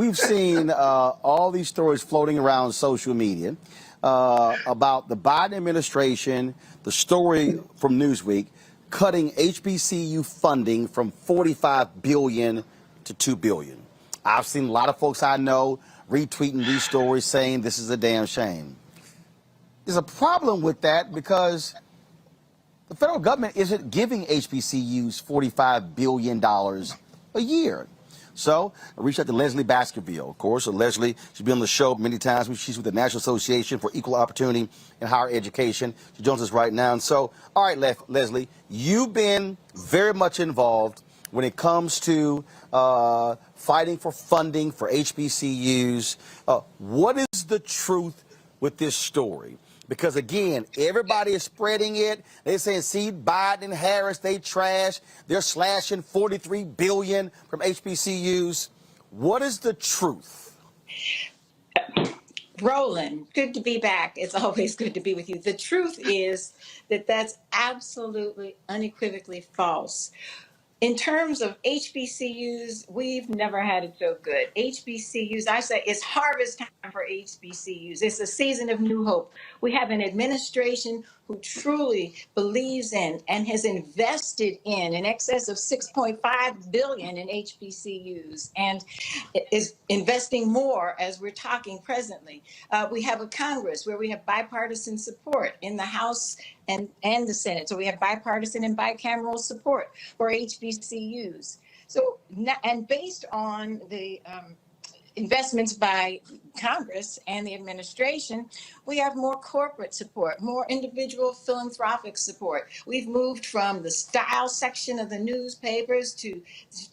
we've seen all these stories floating around social media about the Biden administration, the story from Newsweek, cutting HBCU funding from $45 billion to $2 billion. I've seen a lot of folks I know retweeting these stories saying this is a damn shame. There's a problem with that because the federal government isn't giving HBCUs $45 billion a year. So I reached out to Leslie Baskerville, of course. So Leslie, she's been on the show many times. She's with the National Association for Equal Opportunity in Higher Education. She joins us right now. And so, all right, Leslie, you've been very much involved when it comes to fighting for funding for HBCUs. What is the truth with this story? Because, again, everybody is spreading it. They're saying, see, Biden and Harris, they trash. They're slashing $43 billion from HBCUs. What is the truth? Roland, good to be back. It's always good to be with you. The truth is that that's absolutely unequivocally false. In terms of HBCUs, we've never had it so good. HBCUs, I say it's harvest time for HBCUs. It's a season of new hope. We have an administration who truly believes in and has invested in excess of $6.5 billion in HBCUs and is investing more as we're talking presently. We have a Congress where we have bipartisan support in the House and the Senate. So we have bipartisan and bicameral support for HBCUs. So, and based on the investments by Congress and the administration, we have more corporate support, more individual philanthropic support. We've moved from the style section of the newspapers to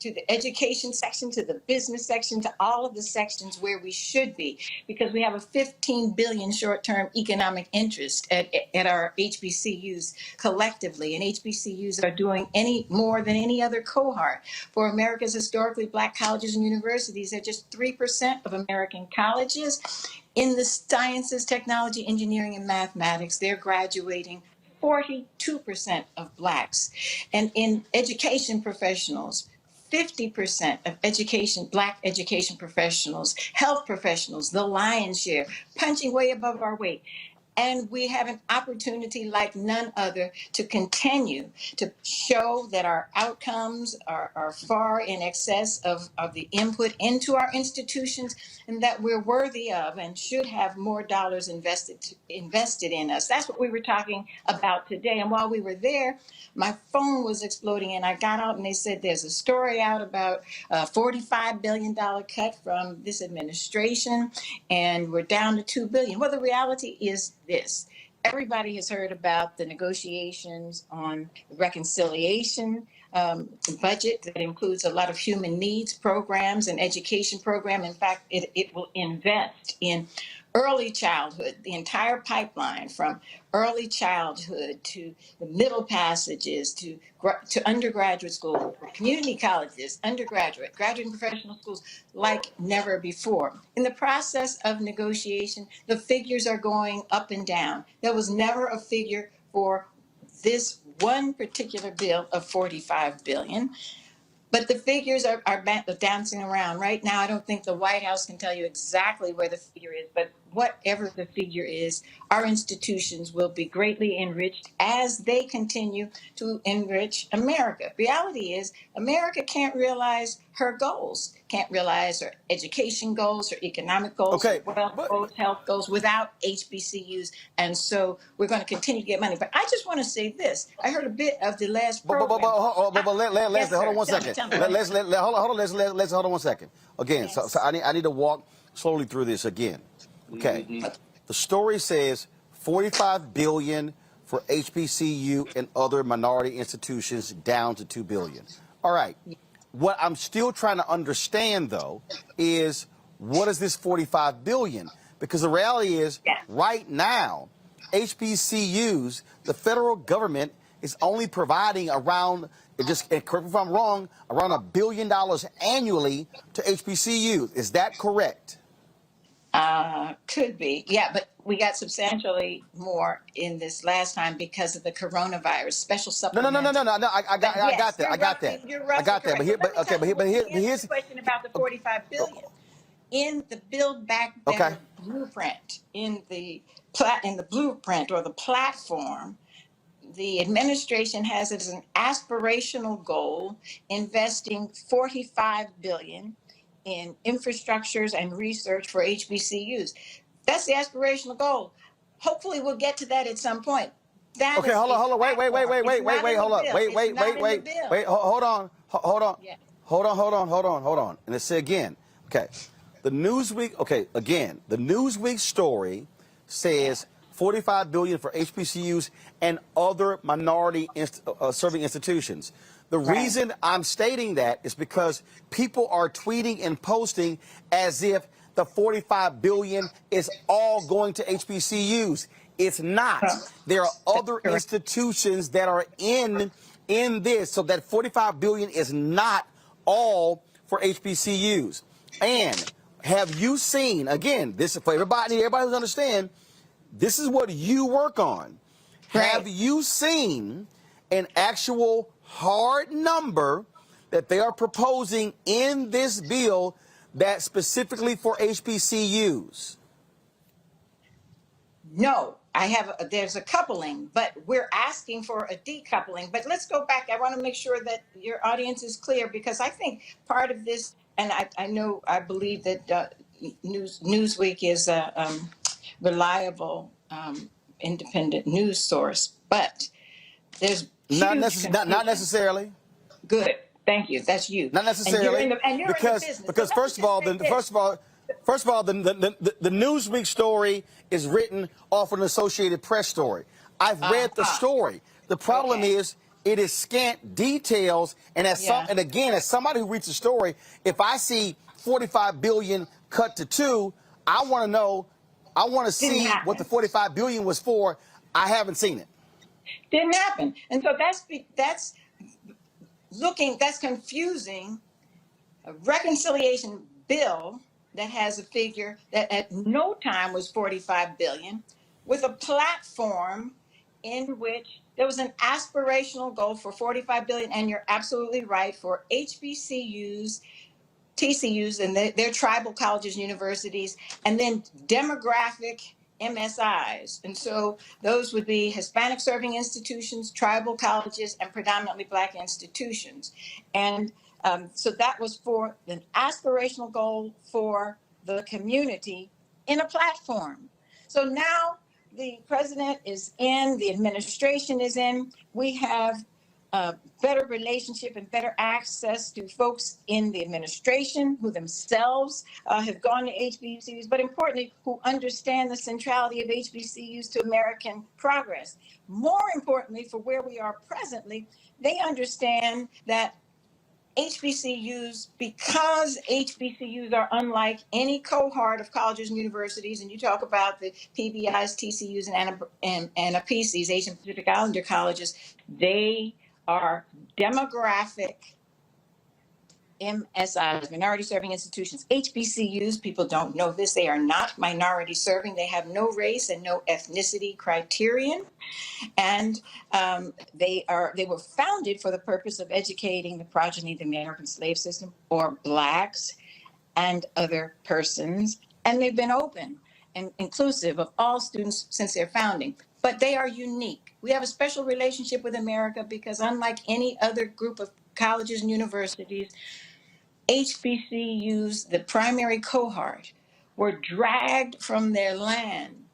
the education section, to the business section, to all of the sections where we should be, because we have a 15 billion short-term economic interest at our HBCUs collectively, and HBCUs are doing more than any other cohort. For America's historically Black colleges and universities, they're just 3% of American colleges. In the sciences, technology, engineering, and mathematics, they're graduating 42% of Blacks. And in education professionals, 50% of Black education professionals, health professionals, the lion's share, punching way above our weight. And we have an opportunity like none other to continue to show that our outcomes are far in excess of the input into our institutions, and that we're worthy of and should have more dollars invested in us. That's what we were talking about today. And while we were there, my phone was exploding, and I got out and they said there's a story out about a $45 billion cut from this administration, and we're down to $2 billion. Well, the reality is this. Everybody has heard about the negotiations on reconciliation budget that includes a lot of human needs programs and education program. In fact, it will invest in early childhood, the entire pipeline from early childhood to the middle passages to undergraduate school, community colleges, undergraduate, graduate and professional schools like never before. In the process of negotiation, the figures are going up and down. There was never a figure for this one particular bill of $45 billion. But the figures are dancing around. Right now, I don't think the White House can tell you exactly where the figure is, but whatever the figure is, our institutions will be greatly enriched as they continue to enrich America. Reality is, America can't realize her goals, can't realize her education goals, her economic goals, her wealth goals, health goals without HBCUs. And so we're going to continue to get money. But I just want to say this. I heard a bit of the last program. Leslie, hold on one second. Leslie, hold on one second. Again, yes. so I need to walk slowly through this again. Okay. Mm-hmm. The story says $45 billion for HBCU and other minority institutions, down to $2 billion. All right. What I'm still trying to understand, though, is what is this $45 billion? Because the reality is, right now, HBCUs, the federal government is only providing around, correct me if I'm wrong, around $1 billion annually to HBCUs. Is that correct? Could be, yeah, but we got substantially more in this last time because of the coronavirus special supplement. No. I got that. You're roughly correct. But here's the question about the $45 billion. in the Build Back Okay. Better blueprint, in the blueprint or the platform, the administration has it as an aspirational goal, investing 45 billion in infrastructures and research for HBCUs. That's the aspirational goal. Hopefully we'll get to that at some point. That Okay, is a hold on, platform. It's not in the hold up, bill. It's not in the bill. hold on, Yeah. hold on. And let's say again, okay, the Newsweek, okay, again, the Newsweek story Yeah. says 45 billion for HBCUs and other minority serving institutions. The Right. reason I'm stating that is because people are tweeting and posting as if the 45 billion is all going to HBCUs. It's not. Well, There are that's other correct. institutions that are in this, so that 45 billion is not all for HBCUs. And have you seen, again, this is for everybody who's understand, this is what you work on. Have Right. you seen an actual hard number that they are proposing in this bill that's specifically for HBCUs? No, there's a coupling, but we're asking for a decoupling. But let's go back. I want to make sure that your audience is clear, because I think part of this, and I believe that Newsweek is a reliable, independent news source, but there's huge Not confusion. necessarily. Good. Thank you. That's you. Not And you're necessarily, you're in the business. So because let me first of just all, say this. the Newsweek story is written off an Associated Press story. I've read the Uh-huh. story. The problem Okay. is it is scant details, and Yeah. as somebody who reads the story, if I see 45 billion cut to 2, I want to know, I want to Didn't see what the happen. 45 billion was for. I haven't seen it. Didn't happen. And so that's confusing a reconciliation bill that has a figure that at no time was 45 billion, with a platform in which there was an aspirational goal for 45 billion. And you're absolutely right, for HBCUs, TCUs, and their tribal colleges, universities, and then demographic MSIs. And so those would be Hispanic serving institutions, tribal colleges, and predominantly Black institutions. And so that was for an aspirational goal for the community in a platform. So now the president is in, the administration is in, we have better relationship and better access to folks in the administration who themselves have gone to HBCUs, but importantly, who understand the centrality of HBCUs to American progress. More importantly, for where we are presently, they understand that HBCUs, because HBCUs are unlike any cohort of colleges and universities, and you talk about the PBIs, TCUs, and APCs, Asian Pacific Islander colleges, they are demographic MSIs, minority serving institutions. HBCUs, people don't know this, they are not minority serving. They have no race and no ethnicity criterion. And they were founded for the purpose of educating the progeny of the American slave system, or Blacks and other persons. And they've been open and inclusive of all students since their founding. But they are unique. We have a special relationship with America because, unlike any other group of colleges and universities, HBCUs, the primary cohort, were dragged from their land.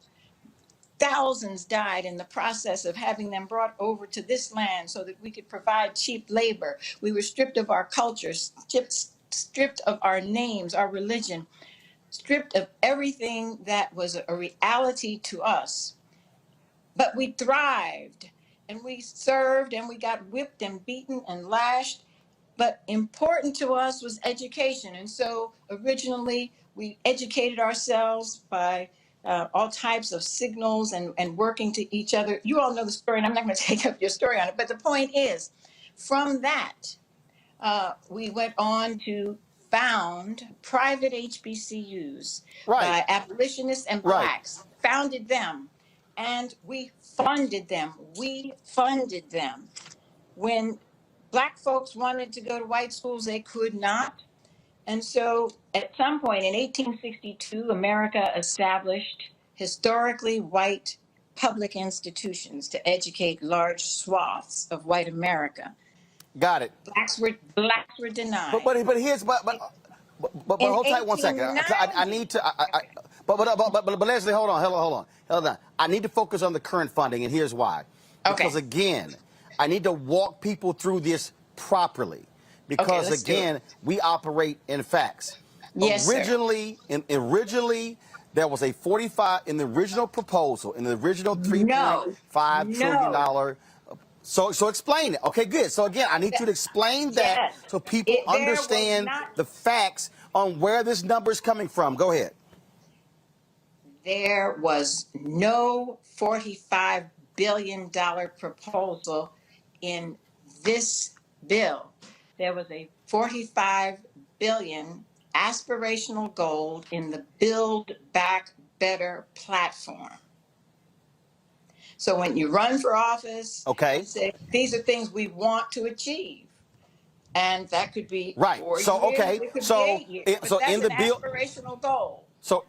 Thousands died in the process of having them brought over to this land so that we could provide cheap labor. We were stripped of our culture, stripped of our names, our religion, stripped of everything that was a reality to us. But we thrived, and we served, and we got whipped and beaten and lashed. But important to us was education. And so originally we educated ourselves by all types of signals and working to each other. You all know the story, and I'm not going to take up your story on it. But the point is, from that, we went on to found private HBCUs Right, by abolitionists and right. Blacks, founded them, and we funded them. We funded them. When Black folks wanted to go to white schools, they could not. And so at some point in 1862, America established historically white public institutions to educate large swaths of white America. Got it. Blacks were But denied. but but here's but In hold tight one second. I 1890, need to. But Leslie, hold on. I need to focus on the current funding, and here's why. Because okay, again, I need to walk people through this properly. okay, Because let's do it. again, we operate in facts. Yes, sir. Originally, there was a 45 in the original proposal, in the original No, 3.5 trillion no. dollar. So explain it. Okay, good. So again, I need you to explain that Yes, so people there was understand not. the facts on where this number is coming from. Go ahead. There was no $45 billion proposal in this bill. There was a 45 billion aspirational goal in the Build Back Better platform. So when you run for office, you Okay. say, these are things we want to achieve. And that could be Right. 4 years, it could be 8 years, but So that's in an the bill. aspirational goal. So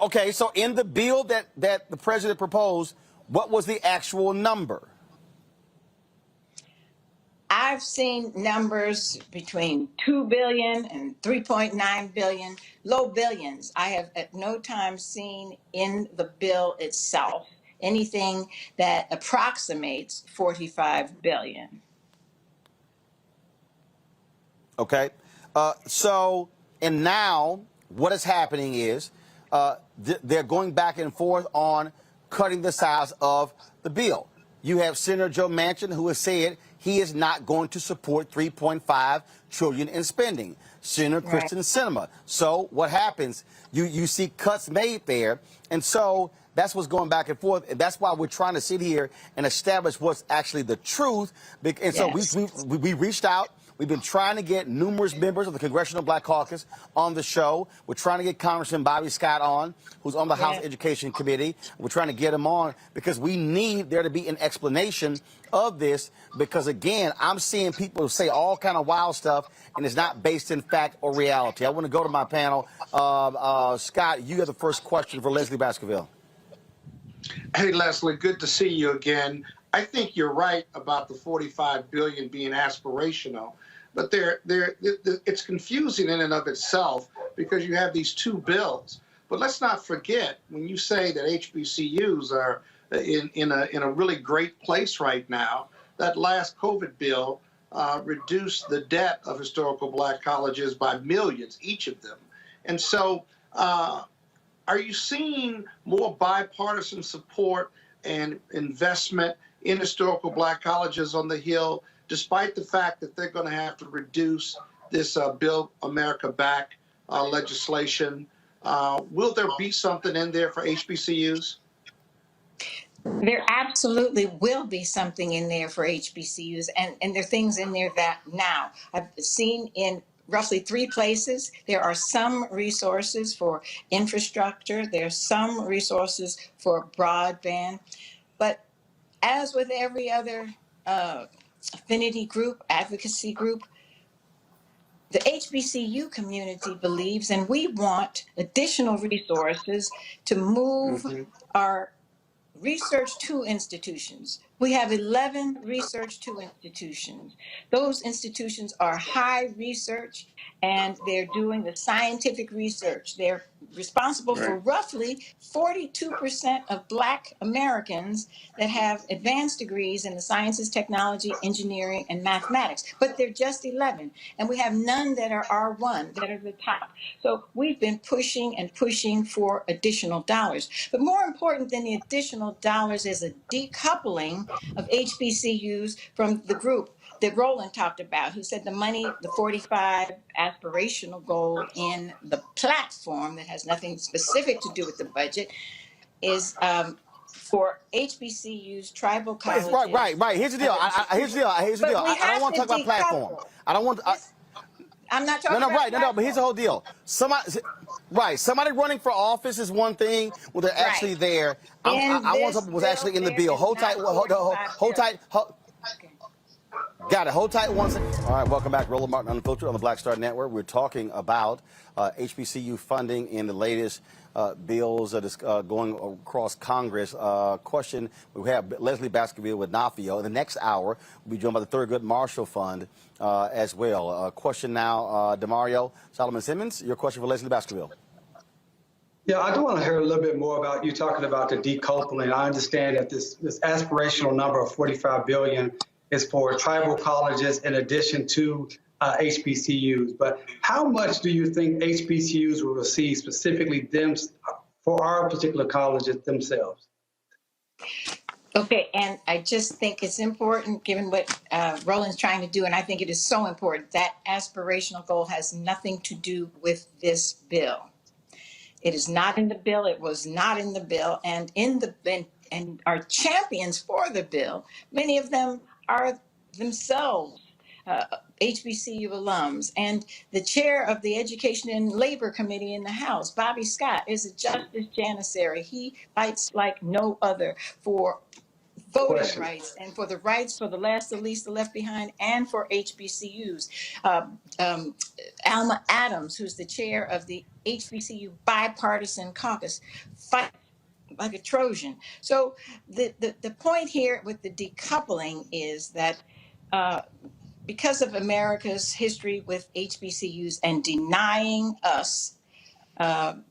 okay. So in the bill that the president proposed, what was the actual number? I've seen numbers between 2 billion and 3.9 billion, low billions. I have at no time seen in the bill itself anything that approximates 45 billion. Okay. And now what is happening is they're going back and forth on cutting the size of the bill. You have Senator Joe Manchin, who has said he is not going to support 3.5 trillion in spending. Senator Right. Kristen Sinema. So what happens? You see cuts made there, and so that's what's going back and forth. And that's why we're trying to sit here and establish what's actually the truth. And so Yes. we reached out. We've been trying to get numerous members of the Congressional Black Caucus on the show. We're trying to get Congressman Bobby Scott on, who's on the House Yes. Education Committee. We're trying to get him on because we need there to be an explanation of this because, again, I'm seeing people say all kind of wild stuff, and it's not based in fact or reality. I want to go to my panel. Scott, you have the first question for Leslie Baskerville. Hey, Leslie, good to see you again. I think you're right about the 45 billion being aspirational, but it's confusing in and of itself because you have these two bills. But let's not forget when you say that HBCUs are in a really great place right now. That last COVID bill reduced the debt of historical Black colleges by millions, each of them, and so. Are you seeing more bipartisan support and investment in historical Black colleges on the Hill, despite the fact that they're going to have to reduce this Build America Back legislation? Will there be something in there for HBCUs? There absolutely will be something in there for HBCUs, and there are things in there that now I've seen in roughly 3 places. There are some resources for infrastructure, there's some resources for broadband, but as with every other affinity group, advocacy group, the HBCU community believes, and we want additional resources to move Mm-hmm. our Research 2 institutions. We have 11 Research 2 institutions. Those institutions are high research and they're doing the scientific research. They're responsible for Right. roughly 42% of Black Americans that have advanced degrees in the sciences, technology, engineering, and mathematics. But they're just 11. And we have none that are R1, that are the top. So we've been pushing and pushing for additional dollars. But more important than the additional dollars is a decoupling of HBCUs from the group that Roland talked about, who said the money, the 45 aspirational goal in the platform that has nothing specific to do with the budget is for HBCUs, tribal colleges. Right. Here's the deal. Here's the deal. But we I don't have want to to talk about platform. decouple. I don't want. I'm not talking No, about right. No. But here's the platform. whole deal. Somebody running for office is one thing. Well, they're actually Right. there. I want something was actually in the bill. Hold tight. There is not Hold 45 tight. billion. Got it. Hold tight one second. All right, welcome back. Roland Martin Unfiltered on the Black Star Network. We're talking about HBCU funding in the latest bills that is going across Congress. Question, we have Leslie Baskerville with NAACP. In the next hour, we'll be joined by the Thurgood Marshall Fund as well. Question now, Demario Solomon-Simmons, your question for Leslie Baskerville. Yeah, I do want to hear a little bit more about you talking about the decoupling. I understand that this aspirational number of $45 billion is for tribal colleges in addition to HBCUs. But how much do you think HBCUs will receive specifically for our particular colleges themselves? Okay, and I just think it's important, given what Roland's trying to do, and I think it is so important, that aspirational goal has nothing to do with this bill. It is not in the bill. It was not in the bill. And and our champions for the bill, many of them are themselves HBCU alums. And the chair of the Education and Labor Committee in the House, Bobby Scott, is a justice janissary. He fights like no other for voting rights and for the rights for the last, the least, the left behind, and for HBCUs. Alma Adams, who's the chair of the HBCU Bipartisan Caucus, fights like a Trojan. So the point here with the decoupling is that because of America's history with HBCUs and denying us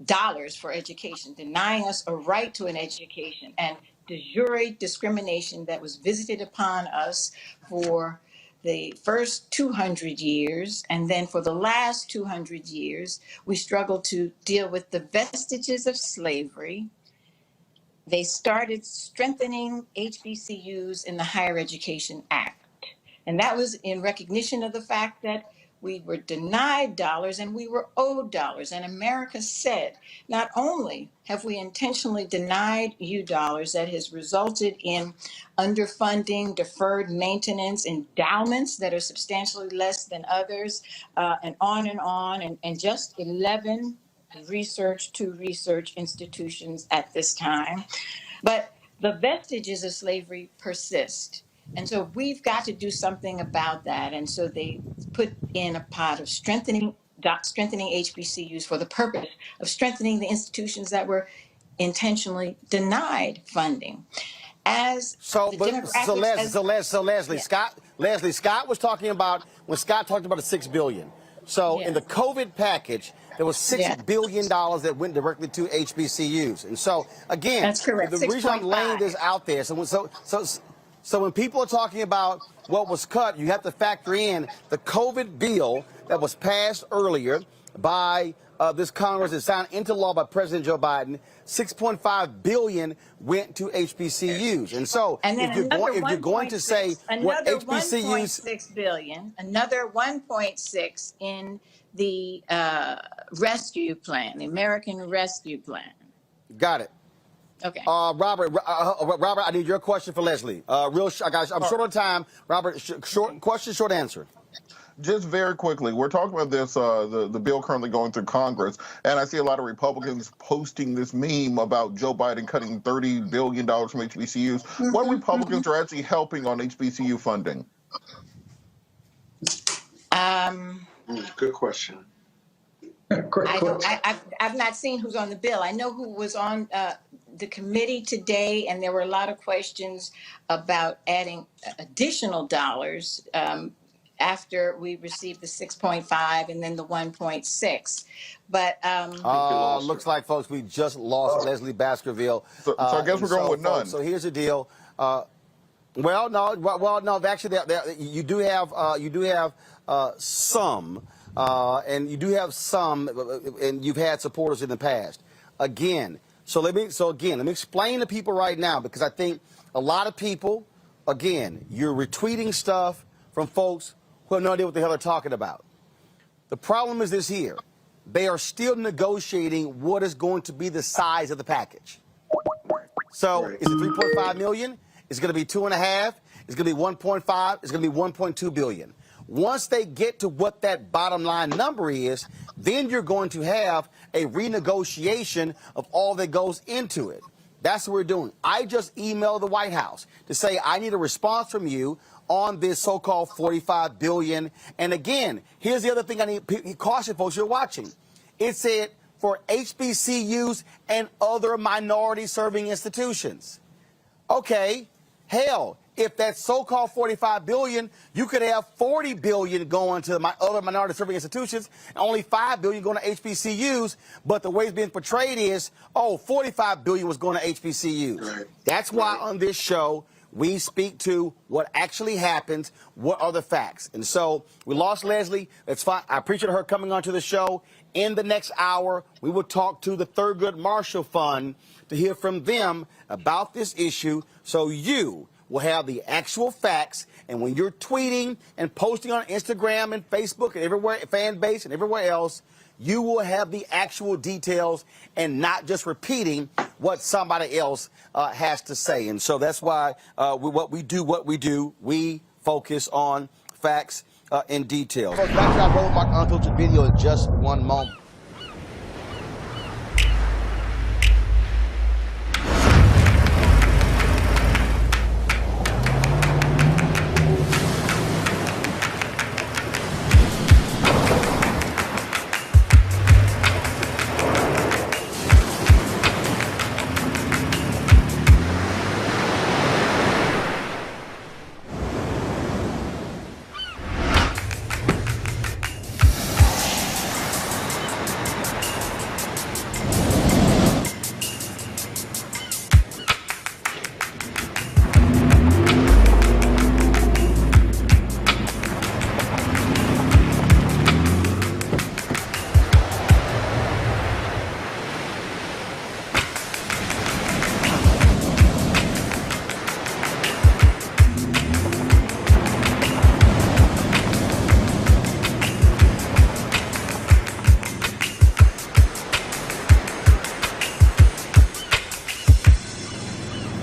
dollars for education, denying us a right to an education, and de jure discrimination that was visited upon us for the first 200 years, and then for the last 200 years, we struggled to deal with the vestiges of slavery. They started strengthening HBCUs in the Higher Education Act. And that was in recognition of the fact that we were denied dollars and we were owed dollars. And America said, not only have we intentionally denied you dollars that has resulted in underfunding, deferred maintenance, endowments that are substantially less than others, and on, and just 11 research institutions at this time. But the vestiges of slavery persist. And so we've got to do something about that. And so they put in a pot of strengthening HBCUs for the purpose of strengthening the institutions that were intentionally denied funding. Leslie, Scott was talking about, when Scott talked about the $6 billion. So in the COVID package, there was $6 billion that went directly to HBCUs. And so, again, that's correct. The reason I'm laying this out there, so when people are talking about what was cut, you have to factor in the COVID bill that was passed earlier by this Congress and signed into law by President Joe Biden. $6.5 billion went to HBCUs. And so if you're going to say what HBCUs... $1.6 billion, another 1.6 in the rescue plan, the American Rescue Plan. Got it. Okay. Robert, I need your question for Leslie. I'm short on time. Robert, short question, short answer. Just very quickly, we're talking about this, the bill currently going through Congress, and I see a lot of Republicans posting this meme about Joe Biden cutting $30 billion from HBCUs. What Republicans are actually helping on HBCU funding? Good question. I've not seen who's on the bill. I know who was on the committee today, and there were a lot of questions about adding additional dollars after we received the 6.5 and then the 1.6. But looks like, folks, we just lost Leslie Baskerville. So I guess we're going with none. So here's the deal. Actually, you do have some. And you do have some, and you've had supporters in the past. Let me explain to people right now, because I think a lot of people, again, you're retweeting stuff from folks who have no idea what the hell they're talking about. The problem is this here. They are still negotiating what is going to be the size of the package. So is it 3.5 million? It's going to be 2.5. It's going to be 1.5. It's going to be 1.2 billion. Once they get to what that bottom line number is, then you're going to have a renegotiation of all that goes into it. That's what we're doing. I just emailed the White House to say I need a response from you on this so-called $45 billion. And again, here's the other thing I need caution folks you're watching. It said for HBCUs and other minority-serving institutions. Okay, hell, if that so-called $45 billion, you could have $40 billion going to my other minority-serving institutions, and only $5 billion going to HBCUs. But the way it's being portrayed is, oh, $45 billion was going to HBCUs. Right. That's why on this show we speak to what actually happens, what are the facts. And so we lost Leslie. It's fine. I appreciate her coming onto the show. In the next hour, we will talk to the Thurgood Marshall Fund to hear from them about this issue, so you will have the actual facts. And when you're tweeting and posting on Instagram and Facebook and everywhere, fan base and everywhere else, you will have the actual details and not just repeating what somebody else has to say. And so that's why what we do, we focus on facts and details. Back to our Road Mark Unfiltered video in just one moment.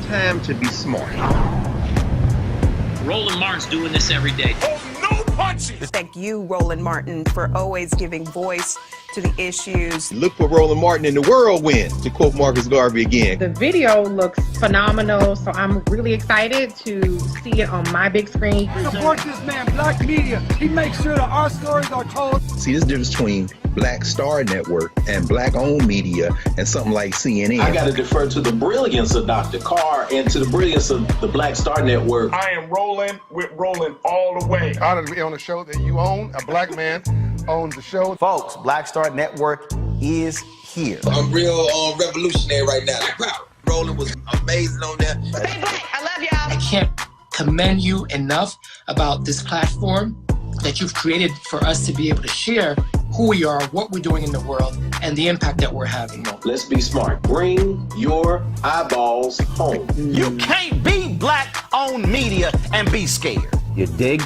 Time to be smart. Roland Martin's doing this every day. Oh, no punches! Thank you, Roland Martin, for always giving voice to the issues. Look for Roland Martin in the whirlwind, to quote Marcus Garvey again. The video looks phenomenal, so I'm really excited to see it on my big screen. Support this man, Black Media. He makes sure that our stories are told. See, this difference between Black Star Network and Black-owned media and something like CNN. I got to defer to the brilliance of Dr. Carr and to the brilliance of the Black Star Network. I am rolling with Roland all the way. Honored to be on a show that you own. A black man owns the show. Folks, Black Star Network is here. I'm real revolutionary right now. Like, wow, Roland was amazing on there. Stay black. I love y'all. I can't commend you enough about this platform that you've created for us to be able to share who we are, what we're doing in the world, and the impact that we're having. Let's be smart. Bring your eyeballs home. You can't be Black-owned media and be scared. You dig?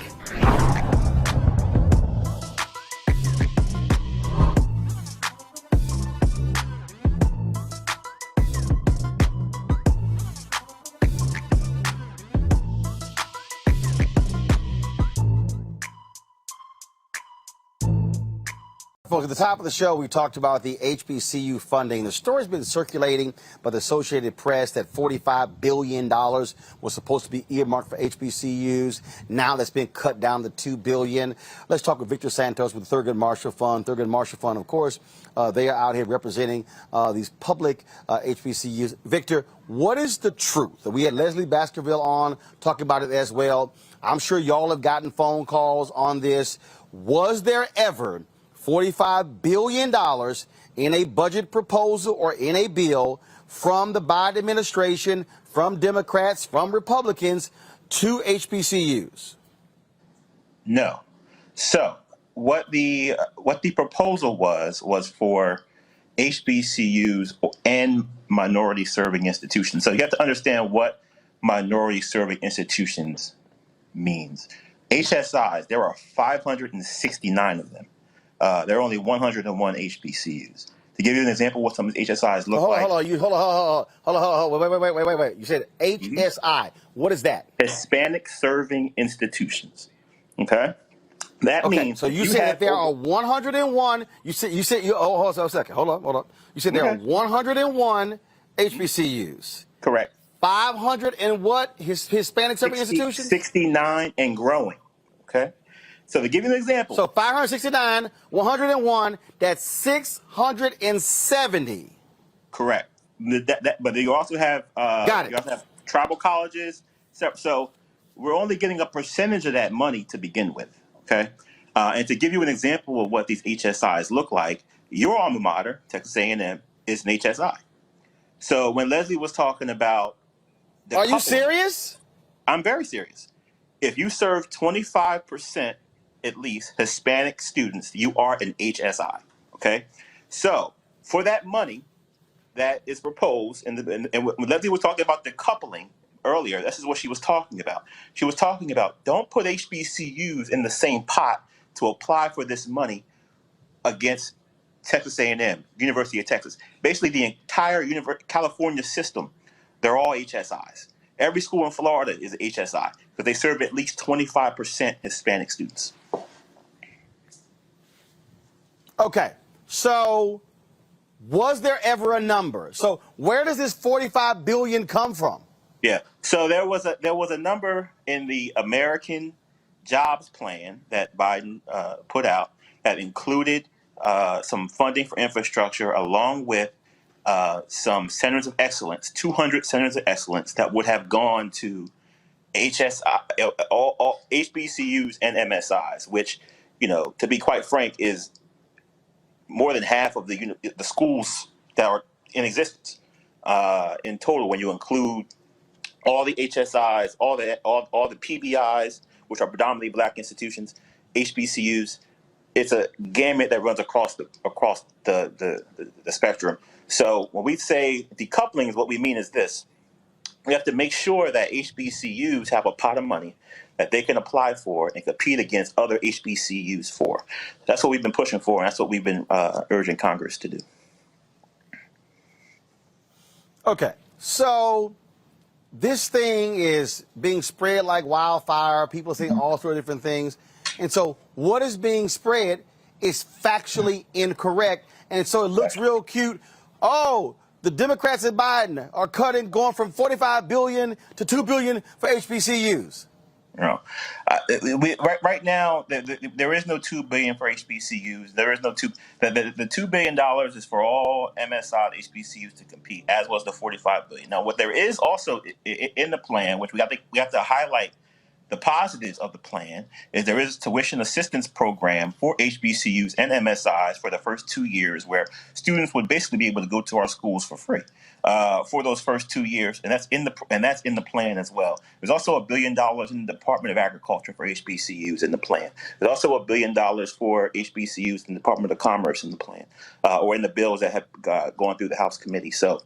Folks, at the top of the show, we talked about the HBCU funding. The story's been circulating by the Associated Press that $45 billion was supposed to be earmarked for HBCUs. Now that's been cut down to $2 billion. Let's talk with Victor Santos with the Thurgood Marshall Fund. Thurgood Marshall Fund, of course, they are out here representing these public HBCUs. Victor, what is the truth? We had Leslie Baskerville on talking about it as well. I'm sure y'all have gotten phone calls on this. Was there ever $45 billion in a budget proposal or in a bill from the Biden administration, from Democrats, from Republicans to HBCUs? No. So what the proposal was for HBCUs and minority serving institutions. So you have to understand what minority serving institutions means. HSIs, there are 569 of them. There are only 101 HBCUs. To give you an example of what some of these HSIs look like. Wait. You said HSI. What is that? Hispanic Serving Institutions. Okay? That means. So you said that there are 101. Hold on a second. Hold on. You said there are 101 HBCUs. Correct. 500 and what? Hispanic serving institutions? 69 and growing. Okay. So to give you an example. So 569, 101, that's 670. Correct. But you also have Got it. you also have tribal colleges. So we're only getting a percentage of that money to begin with. Okay. And to give you an example of what these HSIs look like, your alma mater, Texas A&M, is an HSI. So when Leslie was talking about Are you serious? I'm very serious. If you serve 25% at least Hispanic students, you are an HSI. Okay. So for that money that is proposed, and when Leslie was talking about decoupling earlier, this is what she was talking about. She was talking about don't put HBCUs in the same pot to apply for this money against Texas A&M, University of Texas. Basically, the entire California system, they're all HSIs. Every school in Florida is an HSI because they serve at least 25% Hispanic students. Okay, so was there ever a number? So where does this $45 billion come from? Yeah, so there was a number in the American Jobs Plan that Biden put out that included some funding for infrastructure along with some centers of excellence, 200 centers of excellence that would have gone to HSI, all HBCUs and MSIs, which, to be quite frank, is more than half of the schools that are in existence in total when you include all the HSIs, all the PBIs, which are predominantly black institutions, HBCUs. It's a gamut that runs across the spectrum. So when we say decoupling, what we mean is this: we have to make sure that HBCUs have a pot of money that they can apply for and compete against other HBCUs for. That's what we've been pushing for, and that's what we've been urging Congress to do. Okay, so this thing is being spread like wildfire. People saying all sorts of different things. And so what is being spread is factually incorrect. And so it looks real cute. Oh, the Democrats and Biden are going from $45 billion to $2 billion for HBCUs. Right now, there is no $2 billion for HBCUs. There is no the $2 billion is for all MSI HBCUs to compete, as was the $45 billion. Now, what there is also in the plan, which we have to highlight the positives of the plan, is there is a tuition assistance program for HBCUs and MSIs for the first 2 years, where students would basically be able to go to our schools for free for those first 2 years, and that's in the plan as well. There's also $1 billion in the Department of Agriculture for HBCUs in the plan. There's also $1 billion for HBCUs in the Department of Commerce in the plan, or in the bills that have gone through the House committee. So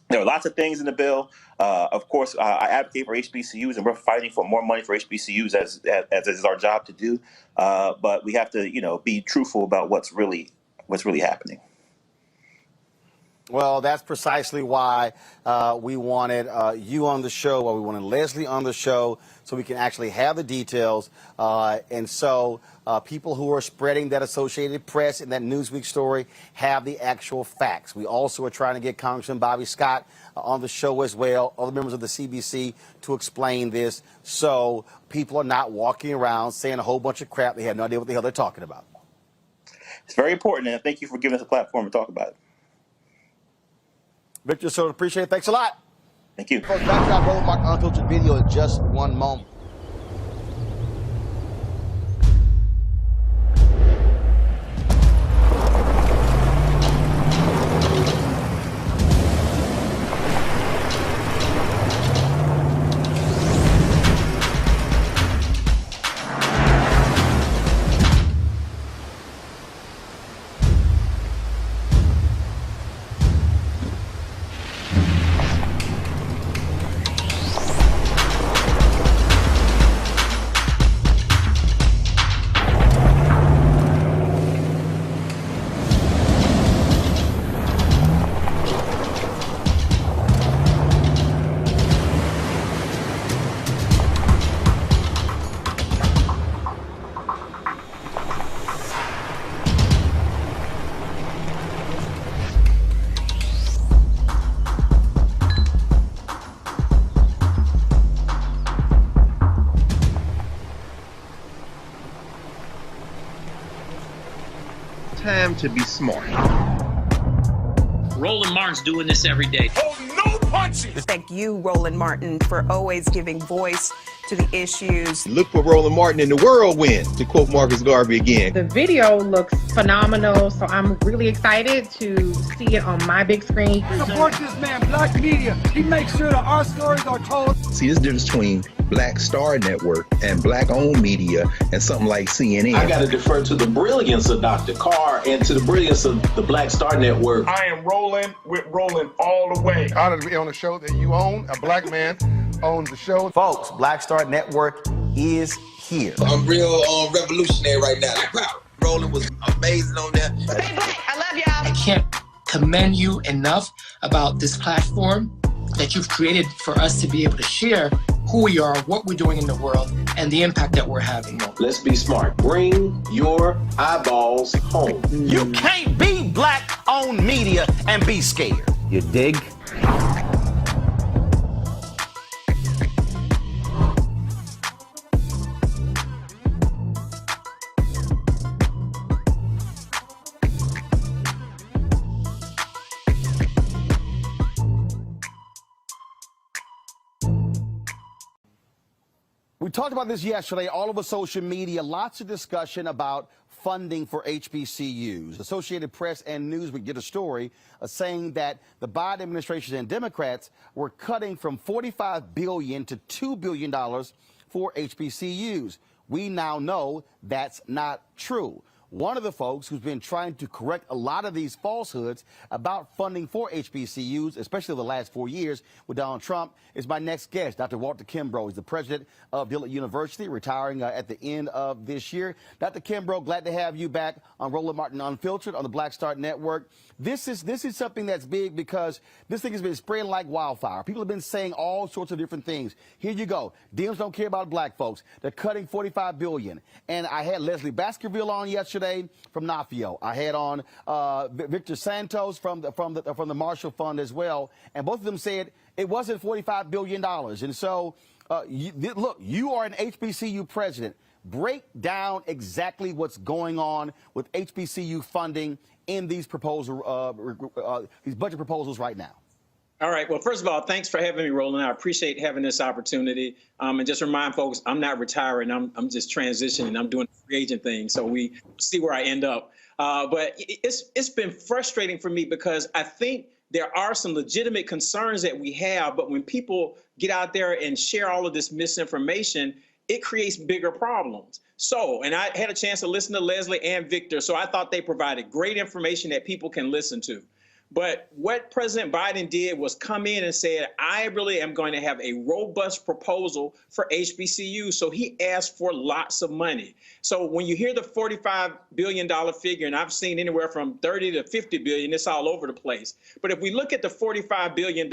there are lots of things in the bill. Of course, I advocate for HBCUs, and we're fighting for more money for HBCUs as is our job to do. But we have to, be truthful about what's really happening. Well, that's precisely why we wanted you on the show, why we wanted Leslie on the show, so we can actually have the details. And so people who are spreading that Associated Press and that Newsweek story have the actual facts. We also are trying to get Congressman Bobby Scott on the show as well, other members of the CBC, to explain this, so people are not walking around saying a whole bunch of crap. They have no idea what the hell they're talking about. It's very important, and thank you for giving us a platform to talk about it. Victor, so appreciate it. Thanks a lot. Thank you. Folks, back to our Roland Mark Unfiltered video in just one moment. time to be smart. Roland Martin's doing this every day. Oh, no punching! Thank you, Roland Martin, for always giving voice to the issues. Look for Roland Martin in the whirlwind, to quote Marcus Garvey again. The video looks phenomenal, so I'm really excited to see it on my big screen. Support this man, Black Media. He makes sure that our stories are told. See, there's a difference between Black Star Network and Black-owned media and something like CNN. I got to defer to the brilliance of Dr. Carr and to the brilliance of the Black Star Network. I am rolling with Roland all the way. Honored to be on a show that you own. A black man owns the show. Folks, Black Star Network is here. I'm real revolutionary right now. Like, wow, Roland was amazing on there. Hey, Black, I love y'all. I can't commend you enough about this platform that you've created for us to be able to share who we are, what we're doing in the world, and the impact that we're having. Let's be smart. Bring your eyeballs home. You can't be Black-owned media and be scared. You dig? We talked about this yesterday, all over social media, lots of discussion about funding for HBCUs. Associated Press and Newsweek did a story saying that the Biden administration and Democrats were cutting from $45 billion to $2 billion for HBCUs. We now know that's not true. One of the folks who's been trying to correct a lot of these falsehoods about funding for HBCUs, especially the last 4 years with Donald Trump, is my next guest, Dr. Walter Kimbrough. He's the president of Dillard University, retiring at the end of this year. Dr. Kimbrough, glad to have you back on Roland Martin Unfiltered on the Black Star Network. This is something that's big because this thing has been spreading like wildfire. People have been saying all sorts of different things. Here you go. Dems don't care about black folks. They're cutting $45 billion. And I had Leslie Baskerville on yesterday from NAACP. I had on Victor Santos from the Marshall Fund as well. And both of them said it wasn't $45 billion. And so, look, you are an HBCU president. Break down exactly what's going on with HBCU funding in these these budget proposals right now. All right. Well, first of all, thanks for having me, Roland. I appreciate having this opportunity. And just remind folks, I'm not retiring. I'm just transitioning. I'm doing the free agent thing. So we see where I end up. But it's been frustrating for me because I think there are some legitimate concerns that we have. But when people get out there and share all of this misinformation, it creates bigger problems. So, and I had a chance to listen to Leslie and Victor, so I thought they provided great information that people can listen to. But what President Biden did was come in and said, I really am going to have a robust proposal for HBCU. So he asked for lots of money. So when you hear the $45 billion figure, and I've seen anywhere from 30 to 50 billion, it's all over the place. But if we look at the $45 billion,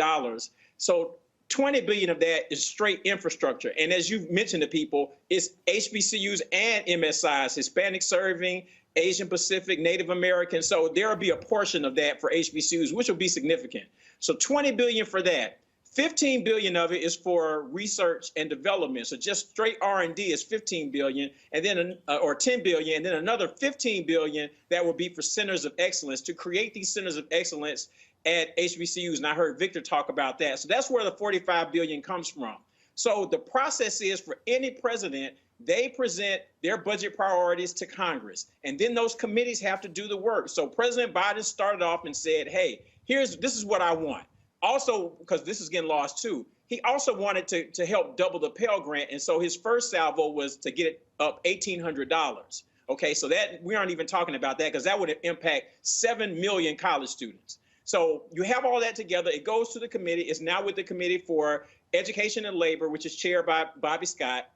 so 20 billion of that is straight infrastructure. And as you've mentioned to people, it's HBCUs and MSIs, Hispanic serving, Asian Pacific, Native American. So there will be a portion of that for HBCUs, which will be significant. So 20 billion for that. 15 billion of it is for research and development. So just straight R&D is 15 billion, and then or 10 billion, and then another 15 billion that will be for centers of excellence to create these centers of excellence at HBCUs. And I heard Victor talk about that. So that's where the 45 billion comes from. So the process is for any president, they present their budget priorities to Congress, and then those committees have to do the work. So President Biden started off and said, hey, this is what I want. Also, because this is getting lost too, he also wanted to help double the Pell Grant. And so his first salvo was to get it up $1,800. Okay, so that we aren't even talking about that because that would impact 7 million college students. So you have all that together. It goes to the committee. It's now with the Committee for Education and Labor, which is chaired by Bobby Scott.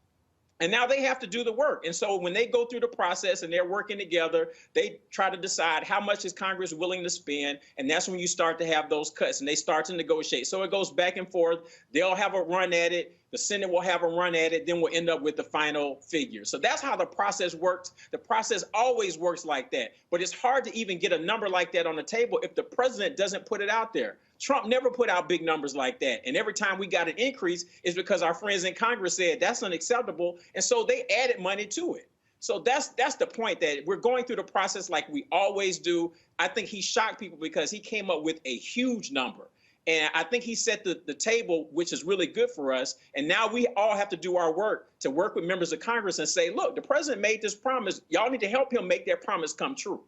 And now they have to do the work. And so when they go through the process and they're working together, they try to decide how much is Congress willing to spend. And that's when you start to have those cuts and they start to negotiate. So it goes back and forth. They'll have a run at it. The Senate will have a run at it. Then we'll end up with the final figure. So that's how the process works. The process always works like that. But it's hard to even get a number like that on the table if the president doesn't put it out there. Trump never put out big numbers like that. And every time we got an increase is because our friends in Congress said that's unacceptable. And so they added money to it. So that's the point, that we're going through the process like we always do. I think he shocked people because he came up with a huge number. And I think he set the table, which is really good for us. And now we all have to do our work to work with members of Congress and say, look, the president made this promise. Y'all need to help him make that promise come true.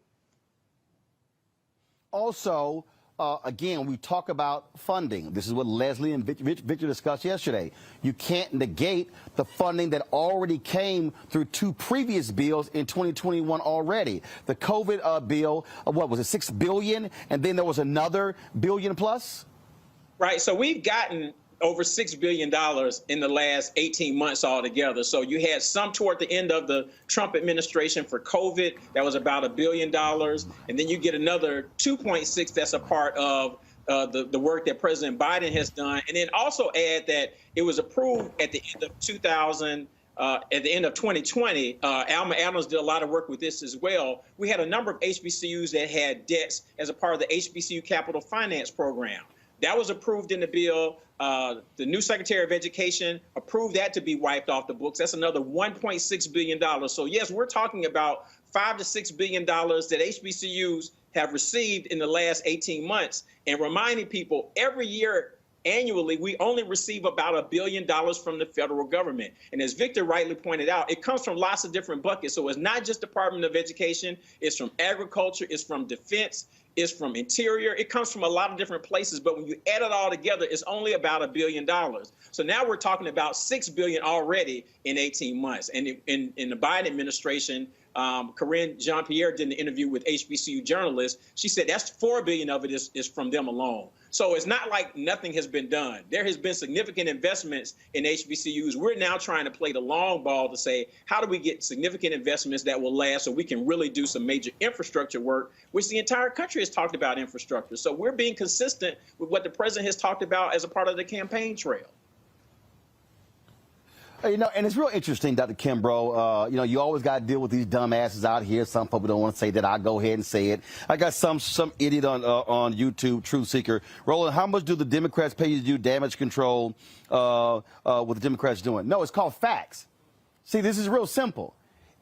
Also, again, we talk about funding. This is what Leslie and Victor discussed yesterday. You can't negate the funding that already came through two previous bills in 2021 already. The COVID bill, what was it, $6 billion? And then there was another billion plus? Right. So we've gotten over $6 billion in the last 18 months altogether. So you had some toward the end of the Trump administration for COVID. That was about $1 billion. And then you get another 2.6 that's a part of the work that President Biden has done. And then also add that it was approved at the end of 2020. Alma Adams did a lot of work with this as well. We had a number of HBCUs that had debts as a part of the HBCU Capital Finance Program. That was approved in the bill. The new Secretary of Education approved that to be wiped off the books. That's another $1.6 billion. So yes, we're talking about $5 to $6 billion that HBCUs have received in the last 18 months. And reminding people, every year, annually, we only receive about $1 billion from the federal government. And as Victor rightly pointed out, it comes from lots of different buckets. So it's not just Department of Education, it's from agriculture, it's from defense, it's from interior. It comes from a lot of different places, but when you add it all together, it's only about $1 billion. So now we're talking about $6 billion already in 18 months. And in the Biden administration, Corinne Jean-Pierre did an interview with HBCU journalists. She said that's $4 billion of it is from them alone. So it's not like nothing has been done. There has been significant investments in HBCUs. We're now trying to play the long ball to say, how do we get significant investments that will last so we can really do some major infrastructure work, which the entire country has talked about infrastructure. So we're being consistent with what the president has talked about as a part of the campaign trail. You know, and it's real interesting, Dr. Kimbrough. You know, you always got to deal with these dumbasses out here. Some people don't want to say that. I'll go ahead and say it. I got some idiot on YouTube, Truth Seeker. Roland, how much do the Democrats pay you to do damage control what the Democrats doing? No, it's called facts. See, this is real simple.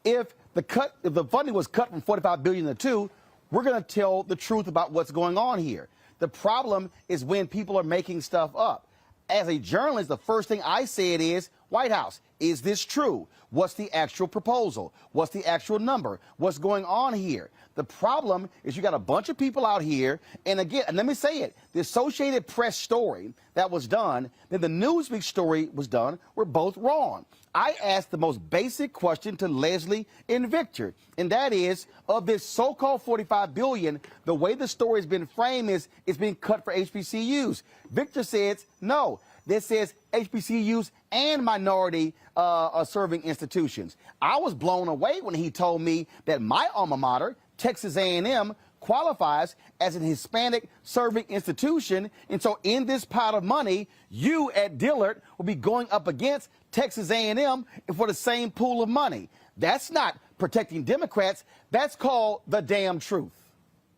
If the funding was cut from $45 billion to $2 billion, we're going to tell the truth about what's going on here. The problem is when people are making stuff up. As a journalist, the first thing I said is, White House, is this true? What's the actual proposal? What's the actual number? What's going on here? The problem is you got a bunch of people out here, and again, and let me say it, the Associated Press story that was done, then the Newsweek story was done, were both wrong. I asked the most basic question to Leslie and Victor, and that is, of this so-called $45 billion, the way the story has been framed is it's being cut for HBCUs. Victor says no. This says HBCUs and minority serving institutions. I was blown away when he told me that my alma mater, Texas A&M, qualifies as an Hispanic serving institution. And so in this pot of money, you at Dillard will be going up against Texas A&M for the same pool of money. That's not protecting Democrats. That's called the damn truth.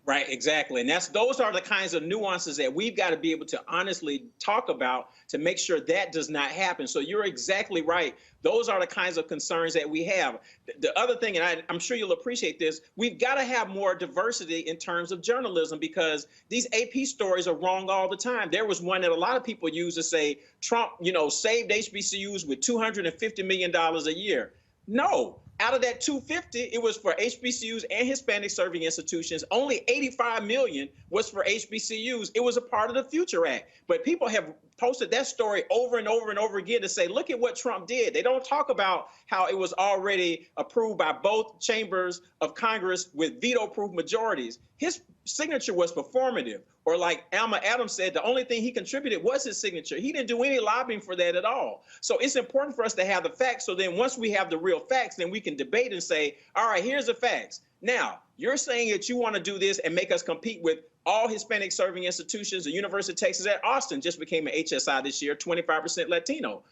Right, exactly. And those are the kinds of nuances that we've got to be able to honestly talk about to make sure that does not happen. So you're exactly right. Those are the kinds of concerns that we have. The other thing, and I'm sure you'll appreciate this, we've got to have more diversity in terms of journalism because these AP stories are wrong all the time. There was one that a lot of people use to say Trump, saved HBCUs with $250 million a year. No. Out of that 250, it was for HBCUs and Hispanic serving institutions. Only $85 million was for HBCUs. It was a part of the Future Act. But people have posted that story over and over and over again to say, look at what Trump did. They don't talk about how it was already approved by both chambers of Congress with veto-proof majorities. His signature was performative. Or like Alma Adams said, the only thing he contributed was his signature. He didn't do any lobbying for that at all. So it's important for us to have the facts. So then once we have the real facts, then we can debate and say, all right, here's the facts. Now, you're saying that you want to do this and make us compete with all Hispanic serving institutions. The University of Texas at Austin just became an HSI this year, 25% Latino.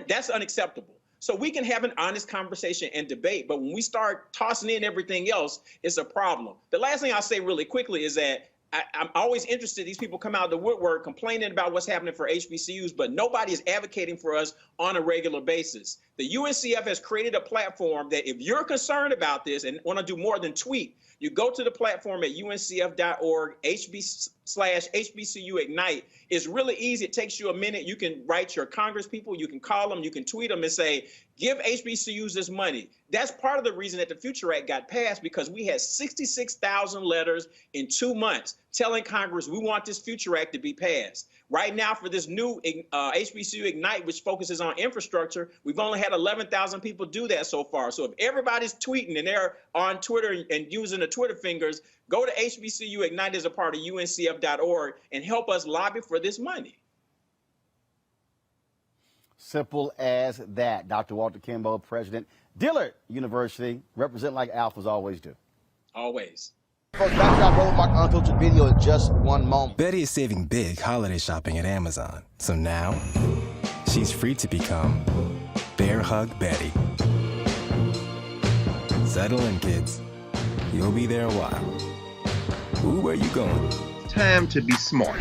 That's unacceptable. So we can have an honest conversation and debate, but when we start tossing in everything else, it's a problem. The last thing I'll say really quickly is that I'm always interested. These people come out of the woodwork complaining about what's happening for HBCUs, but nobody is advocating for us on a regular basis. The UNCF has created a platform that if you're concerned about this and want to do more than tweet, you go to the platform at uncf.org /HBCU Ignite. It's really easy. It takes you a minute. You can write your Congress people. You can call them. You can tweet them and say, give HBCUs this money. That's part of the reason that the Future Act got passed, because we had 66,000 letters in 2 months telling Congress we want this Future Act to be passed. Right now, for this new HBCU Ignite, which focuses on infrastructure, we've only had 11,000 people do that so far. So if everybody's tweeting and they're on Twitter and using the Twitter fingers, go to HBCU Ignite as a part of uncf.org and help us lobby for this money. Simple as that. Dr. Walter Kimball, President, Dillard University, represent like alphas always do. Always. Folks, back to our Roland Mark Unfiltered video in just one moment. Betty is saving big holiday shopping at Amazon. So now, she's free to become Bear Hug Betty. Settle in, kids. You'll be there a while. Ooh, where you going? Time to be smart.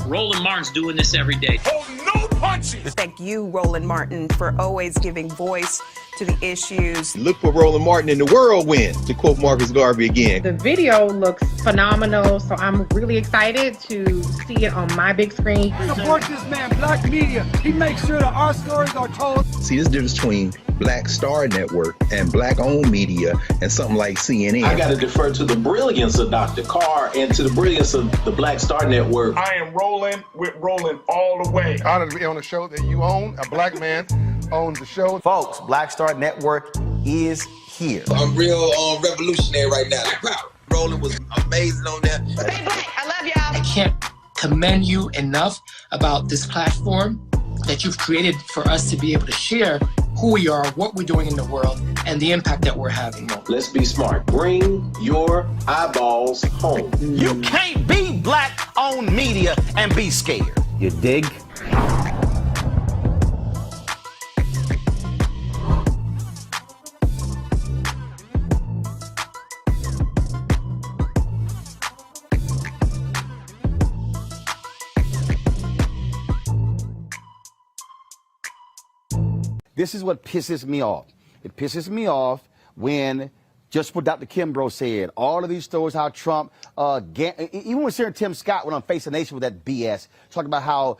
Roland Martin's doing this every day. Oh, no punches! Thank you, Roland Martin, for always giving voice to the issues. Look for Roland Martin in the whirlwind, to quote Marcus Garvey again. The video looks phenomenal, so I'm really excited to see it on my big screen. Support this man, Black Media. He makes sure that our stories are told. See, this difference between Black Star Network and Black-owned media and something like CNN. I got to defer to the brilliance of Dr. Carr and to the brilliance of the Black Star Network. I am rolling with Roland all the way. Honored to be on a show that you own. A black man owns the show. Folks, Black Star Network is here. I'm real revolutionary right now. Like, wow, Roland was amazing on that. Stay black. I love y'all. I can't commend you enough about this platform that you've created for us to be able to share who we are, what we're doing in the world, and the impact that we're having. Let's be smart. Bring your eyeballs home. You can't be Black-owned media and be scared. You dig? This is what pisses me off. It pisses me off when, just what Dr. Kimbrough said, all of these stories, how Trump, even when Senator Tim Scott went on Face the Nation with that BS, talking about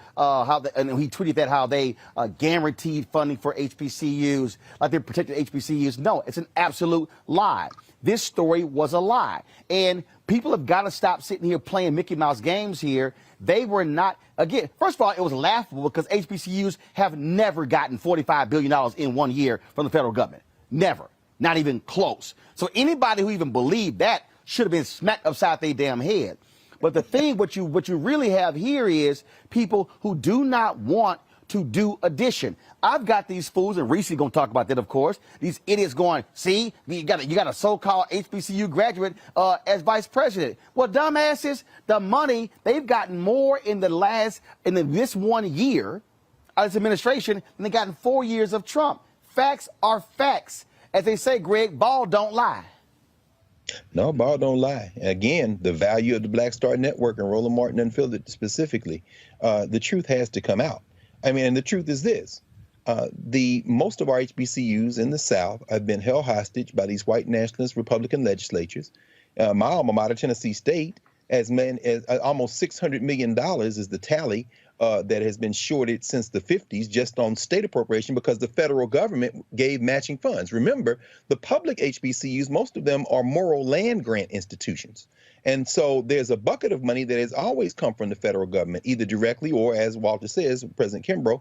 and he tweeted that how they guaranteed funding for HBCUs, like they protected HBCUs. No, it's an absolute lie. This story was a lie. And people have got to stop sitting here playing Mickey Mouse games here. They were not, again, first of all, it was laughable because HBCUs have never gotten $45 billion in 1 year from the federal government. Never. Not even close. So anybody who even believed that should have been smacked upside their damn head. But the thing, what you really have here is people who do not want to do addition. I've got these fools, and Reese's going to talk about that, of course. These idiots going, see, you got a so-called HBCU graduate as vice president. Well, dumbasses, the money, they've gotten more in this 1 year of this administration than they got in 4 years of Trump. Facts are facts. As they say, Greg, ball don't lie. No, ball don't lie. Again, the value of the Black Star Network and Roland Martin Unfiltered specifically, the truth has to come out. I mean, and the truth is this. Most of our HBCUs in the South have been held hostage by these white nationalist Republican legislatures. My alma mater, Tennessee State, as almost $600 million is the tally that has been shorted since the 50s just on state appropriation because the federal government gave matching funds. Remember, the public HBCUs, most of them are moral land grant institutions. And so there's a bucket of money that has always come from the federal government, either directly or, as Walter says, President Kimbrough,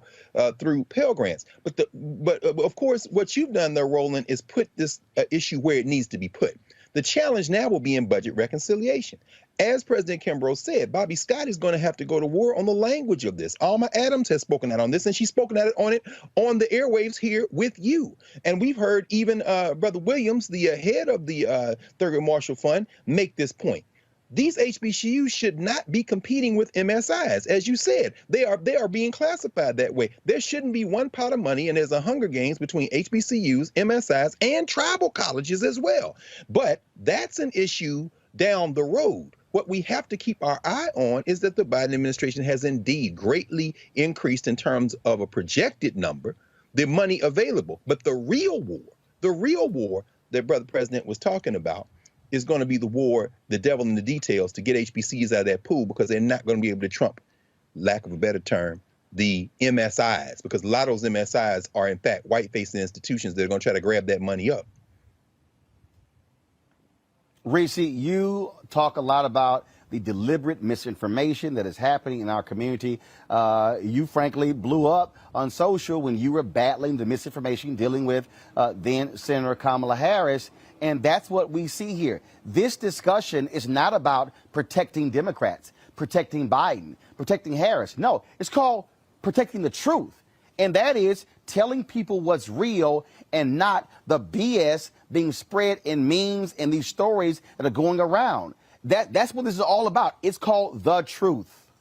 through Pell Grants. But of course, what you've done there, Roland, is put this issue where it needs to be put. The challenge now will be in budget reconciliation. As President Kimbrough said, Bobby Scott is going to have to go to war on the language of this. Alma Adams has spoken out on this, and she's spoken out on it on the airwaves here with you. And we've heard even Brother Williams, the head of the Thurgood Marshall Fund, make this point. These HBCUs should not be competing with MSIs. As you said, they are being classified that way. There shouldn't be one pot of money, and there's a Hunger Games between HBCUs, MSIs, and tribal colleges as well. But that's an issue down the road. What we have to keep our eye on is that the Biden administration has indeed greatly increased in terms of a projected number, the money available. But the real war that Brother President was talking about is going to be the war, the devil in the details, to get HBCUs out of that pool, because they're not going to be able to trump, lack of a better term, the MSIs, because a lot of those MSIs are in fact white-facing institutions that are going to try to grab that money up. Reese, you talk a lot about the deliberate misinformation that is happening in our community. You frankly blew up on social when you were battling the misinformation dealing with then Senator Kamala Harris. And that's what we see here. This discussion is not about protecting Democrats, protecting Biden, protecting Harris. No, it's called protecting the truth. And that is telling people what's real and not the BS being spread in memes and these stories that are going around. That's what this is all about. It's called the truth.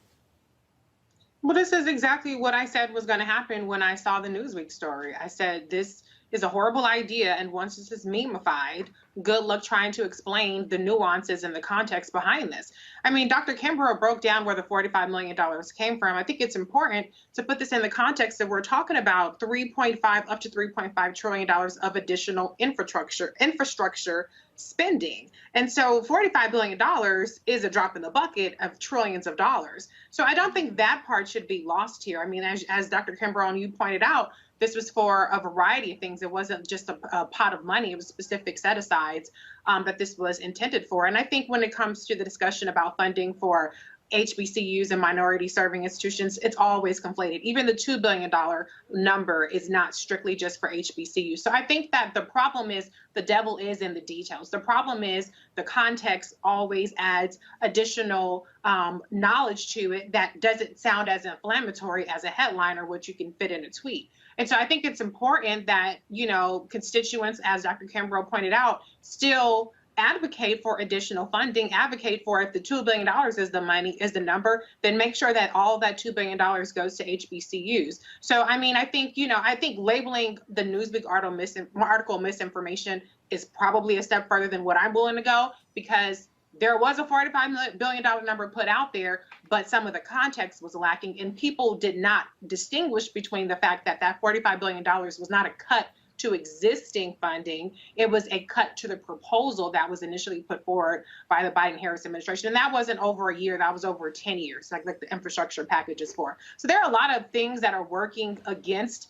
Well, this is exactly what I said was going to happen when I saw the Newsweek story. I said, this is a horrible idea, and once this is memeified, good luck trying to explain the nuances and the context behind this. I mean, Dr. Kimbrough broke down where the $45 million came from. I think it's important to put this in the context that we're talking about $3.5 up to $3.5 trillion of additional infrastructure spending. And so $45 billion is a drop in the bucket of trillions of dollars. So I don't think that part should be lost here. I mean, as Dr. Kimbrough and you pointed out, this was for a variety of things. It wasn't just a pot of money. It was specific set-asides that this was intended for. And I think when it comes to the discussion about funding for HBCUs and minority serving institutions, it's always conflated. Even the $2 billion number is not strictly just for HBCUs. So I think that the problem is the devil is in the details. The problem is the context always adds additional knowledge to it that doesn't sound as inflammatory as a headline or what you can fit in a tweet. And so I think it's important that, you know, constituents, as Dr. Kimbrough pointed out, still advocate for additional funding, advocate for, if the $2 billion is the number, then make sure that all of that $2 billion goes to HBCUs. So, I mean, I think labeling the Newsweek article misinformation is probably a step further than what I'm willing to go, because there was a $45 billion number put out there, but some of the context was lacking, and people did not distinguish between the fact that that $45 billion was not a cut to existing funding. It was a cut to the proposal that was initially put forward by the Biden-Harris administration. And that wasn't over a year, that was over 10 years, like the infrastructure package is for. So there are a lot of things that are working against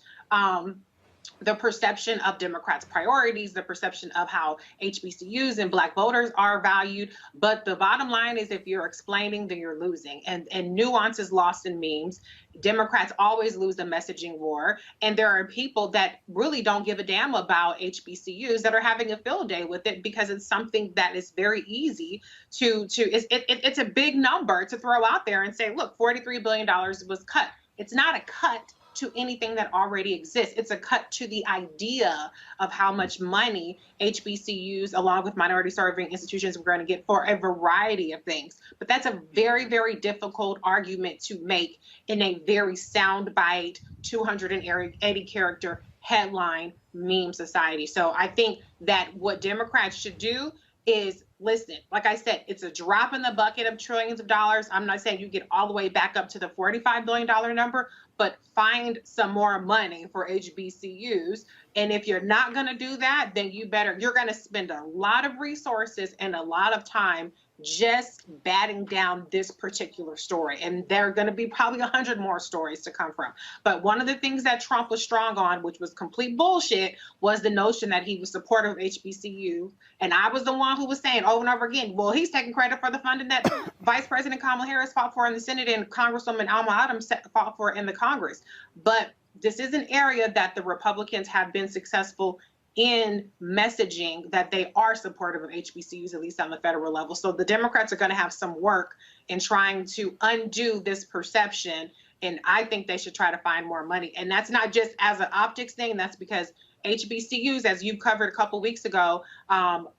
the perception of Democrats' priorities, the perception of how HBCUs and Black voters are valued. But the bottom line is, if you're explaining, then you're losing. And nuance is lost in memes. Democrats always lose the messaging war. And there are people that really don't give a damn about HBCUs that are having a field day with it, because it's something that is very easy it's a big number to throw out there and say, look, $43 billion was cut. It's not a cut to anything that already exists. It's a cut to the idea of how much money HBCUs, along with minority serving institutions, we're going to get for a variety of things. But that's a very, very difficult argument to make in a very soundbite, 280 character headline meme society. So I think that what Democrats should do is listen. Like I said, it's a drop in the bucket of trillions of dollars. I'm not saying you get all the way back up to the $45 billion number, but find some more money for HBCUs. And if you're not going to do that, then you're going to spend a lot of resources and a lot of time just batting down this particular story. And there are going to be probably 100 more stories to come from. But one of the things that Trump was strong on, which was complete bullshit, was the notion that he was supportive of HBCU. And I was the one who was saying over and over again, well, he's taking credit for the funding that Vice President Kamala Harris fought for in the Senate and Congresswoman Alma Adams fought for in the Congress. But this is an area that the Republicans have been successful in messaging that they are supportive of HBCUs, at least on the federal level. So the Democrats are going to have some work in trying to undo this perception. And I think they should try to find more money. And that's not just as an optics thing. That's because HBCUs, as you covered a couple weeks ago,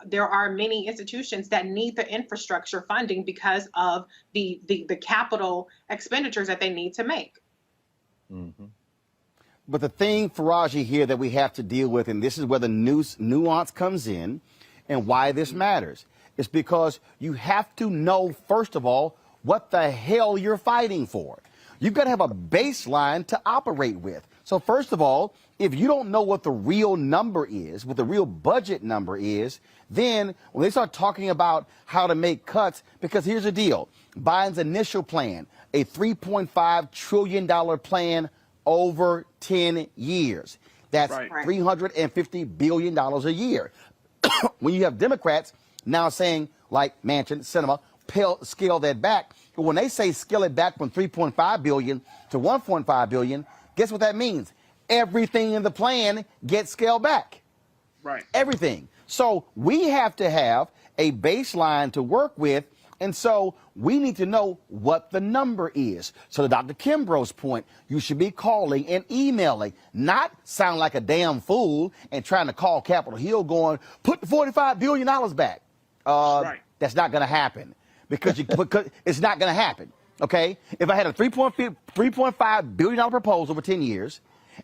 there are many institutions that need the infrastructure funding because of the capital expenditures that they need to make. Mm-hmm. But the thing, Faraji, here that we have to deal with, and this is where the nuance comes in and why this matters. It's because you have to know, first of all, what the hell you're fighting for. You've got to have a baseline to operate with. So first of all, if you don't know what the real number is, what the real budget number is, then when they start talking about how to make cuts, because here's the deal, Biden's initial plan, a $3.5 trillion plan over 10 years. That's $350 billion a year. When you have Democrats now saying, like Manchin, Sinema, scale that back, but when they say scale it back from 3.5 billion to 1.5 billion, guess what that means? Everything in the plan gets scaled back. Right. Everything. So we have to have a baseline to work with, and so we need to know what the number is. So to Dr. Kimbrough's point, you should be calling and emailing, not sound like a damn fool and trying to call Capitol Hill going, put the $45 billion back. That's not going to happen because it's not going to happen. Okay? If I had a $3.5 billion proposal for 10 years,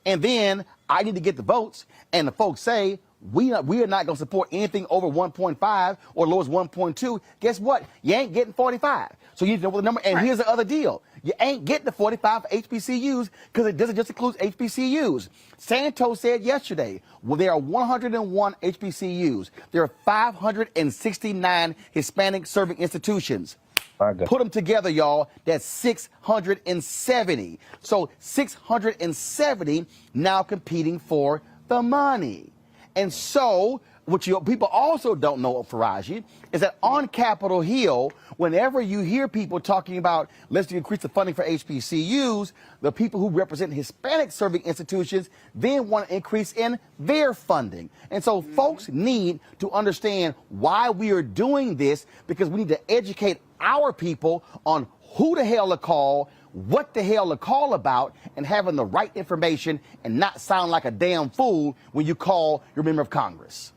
and then I need to get the votes, and the folks say, we are not going to support anything over 1.5 or low as 1.2. Guess what? You ain't getting 45. So you need to know what the number. And here's the other deal: you ain't getting the 45 HBCUs because it doesn't just include HBCUs. Santos said yesterday, well, there are 101 HBCUs. There are 569 Hispanic serving institutions. Put them together, y'all. That's 670. So 670 now competing for the money. And so, what people also don't know, Faraji, is that on Capitol Hill, whenever you hear people talking about let's increase the funding for HBCUs, the people who represent Hispanic serving institutions then want to increase in their funding. And so folks need to understand why we are doing this, because we need to educate our people on who the hell to call, what the hell to call about, and having the right information and not sound like a damn fool when you call your member of Congress.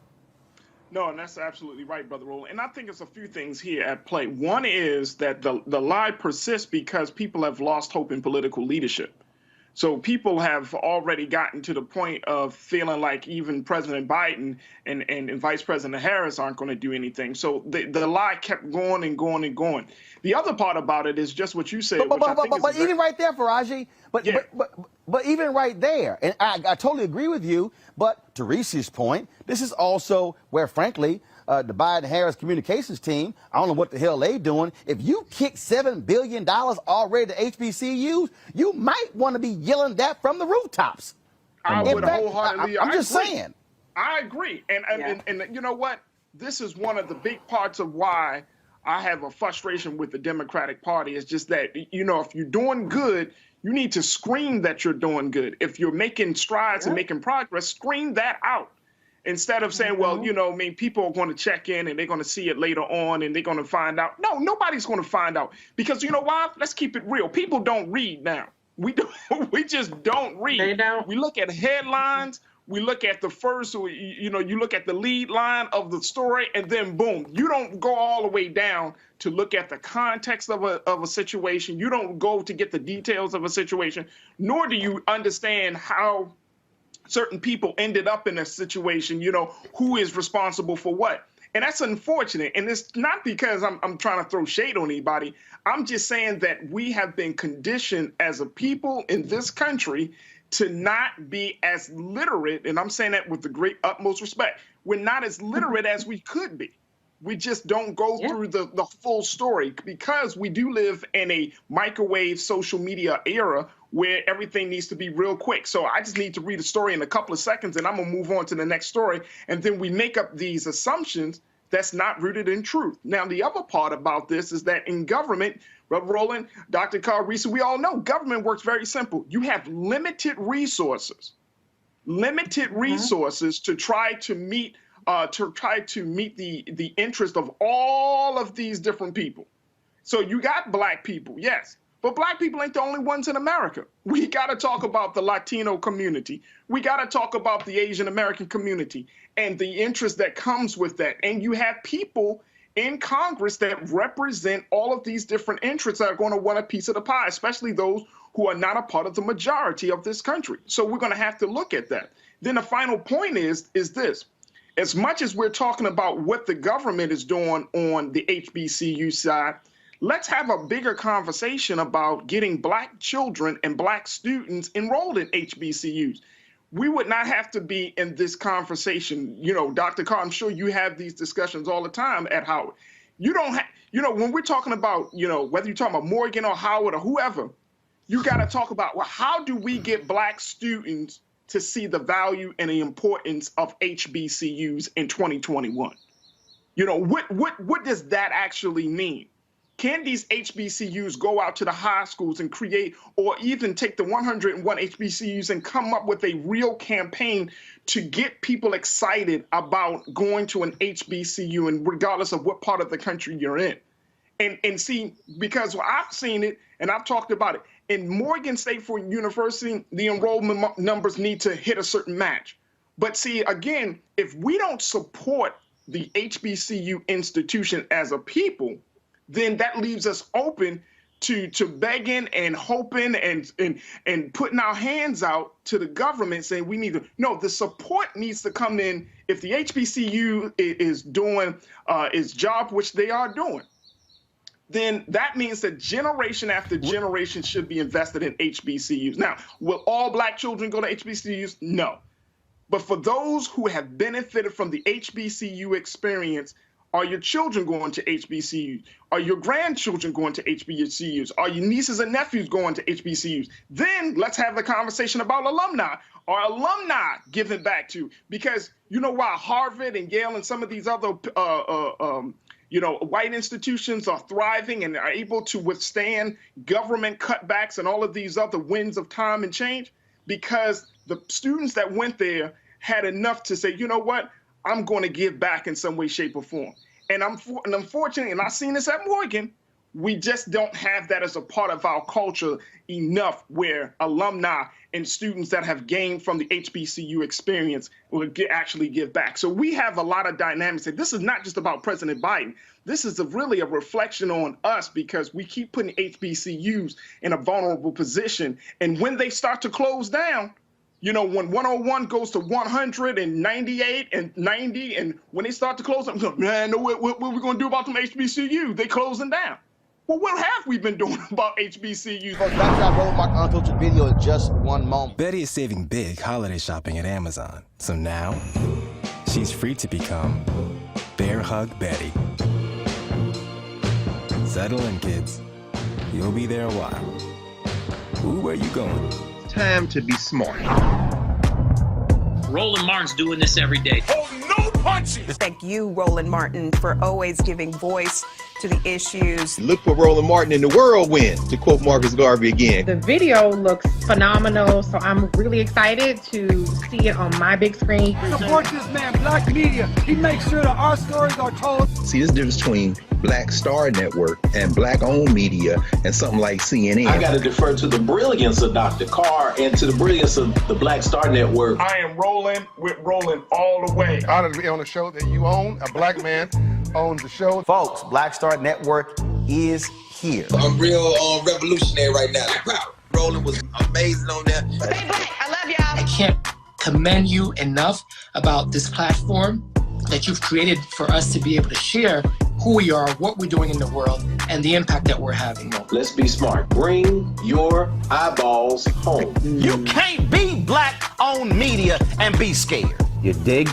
No, and that's absolutely right, Brother Roland. And I think it's a few things here at play. One is that the lie persists because people have lost hope in political leadership. So people have already gotten to the point of feeling like even President Biden and Vice President Harris aren't going to do anything. So the lie kept going and going and going. The other part about it is just what you said. But even right there, Faraji, but even right there, and I totally agree with you, but to Reese's point, this is also where, frankly, the Biden-Harris communications team, I don't know what the hell they doing. If you kick $7 billion already to HBCUs, you might want to be yelling that from the rooftops. I would wholeheartedly. I'm just saying. I agree. And you know what? This is one of the big parts of why I have a frustration with the Democratic Party. It's just that, if you're doing good, you need to scream that you're doing good. If you're making strides and making progress, scream that out. Instead of saying, well, people are going to check in and they're going to see it later on and they're going to find out. No, nobody's going to find out, because you know why? Let's keep it real. People don't read now. We just don't read. They don't. We look at headlines. We look at the first, you look at the lead line of the story, and then boom, you don't go all the way down to look at the context of a situation. You don't go to get the details of a situation, nor do you understand how certain people ended up in a situation, who is responsible for what. And that's unfortunate. And it's not because I'm trying to throw shade on anybody. I'm just saying that we have been conditioned as a people in this country to not be as literate. And I'm saying that with the great utmost respect. We're not as literate as we could be. We just don't go through the full story, because we do live in a microwave social media era where everything needs to be real quick. So I just need to read a story in a couple of seconds and I'm going to move on to the next story. And then we make up these assumptions that's not rooted in truth. Now, the other part about this is that in government, Brother Roland, Dr. Carl Reese, we all know government works very simple. You have limited resources to try to meet the interest of all of these different people. So you got black people, yes, but black people ain't the only ones in America. We got to talk about the Latino community. We got to talk about the Asian American community and the interest that comes with that. And you have people in Congress that represent all of these different interests that are going to want a piece of the pie, especially those who are not a part of the majority of this country. So we're going to have to look at that. Then the final point is this. as much as we're talking about what the government is doing on the HBCU side, let's have a bigger conversation about getting Black children and Black students enrolled in HBCUs. We would not have to be in this conversation. You know, Dr. Carr, I'm sure you have these discussions all the time at Howard. You don't have, you know, when we're talking about, you know, whether you're talking about Morgan or Howard or whoever, you got to talk about, well, how do we get Black students to see the value and the importance of HBCUs in 2021? You know, what does that actually mean? Can these HBCUs go out to the high schools and create, or even take the 101 HBCUs and come up with a real campaign to get people excited about going to an HBCU, and regardless of what part of the country you're in? And see, because I've seen it and I've talked about it, in Morgan State University, the enrollment numbers need to hit a certain match. But see, again, if we don't support the HBCU institution as a people, then that leaves us open to begging and hoping and putting our hands out to the government saying we need to. No, the support needs to come in. If the HBCU is doing its job, which they are doing, then that means that generation after generation should be invested in HBCUs. Now, will all Black children go to HBCUs? No. But for those who have benefited from the HBCU experience, are your children going to HBCUs? Are your grandchildren going to HBCUs? Are your nieces and nephews going to HBCUs? Then let's have the conversation about alumni. Are alumni giving back to? Because you know why Harvard and Yale and some of these other you know, white institutions are thriving and are able to withstand government cutbacks and all of these other winds of time and change? Because the students that went there had enough to say, you know what, I'm going to give back in some way, shape, or form. And unfortunately, and I've seen this at Morgan, we just don't have that as a part of our culture enough, where alumni and students that have gained from the HBCU experience will actually give back. So we have a lot of dynamics. This is not just about President Biden. This is really a reflection on us, because we keep putting HBCUs in a vulnerable position. And when they start to close down, you know, when 101 goes to 100 and 98 and 90, and when they start to close up, man, what are we going to do about them HBCU? They closing down. Well, what have we been doing about HBCUs? Back to that road mark unfiltered video in just one moment. Betty is saving big holiday shopping at Amazon. So now, she's free to become Bear Hug Betty. Settle in, kids. You'll be there a while. Ooh, where you going? Time to be smart. Roland Martin's doing this every day. Oh, no punches! Thank you, Roland Martin, for always giving voice to the issues. Look for Roland Martin in the whirlwind, to quote Marcus Garvey again. The video looks phenomenal, so I'm really excited to see it on my big screen. Support this man, Black media. He makes sure that our stories are told. See, there's a difference between Black Star Network and Black-owned media and something like CNN. I got to defer to the brilliance of Dr. Carr and to the brilliance of the Black Star Network. I am rolling with Roland all the way. Honored to be on a show that you own. A Black man owns the show. Folks, Black Star Network is here. I'm real revolutionary right now. Wow. Roland was amazing on that. Stay Black. I love y'all. I can't commend you enough about this platform that you've created for us to be able to share who we are, what we're doing in the world, and the impact that we're having. Let's be smart. Bring your eyeballs home. You can't be Black-owned media and be scared. You dig?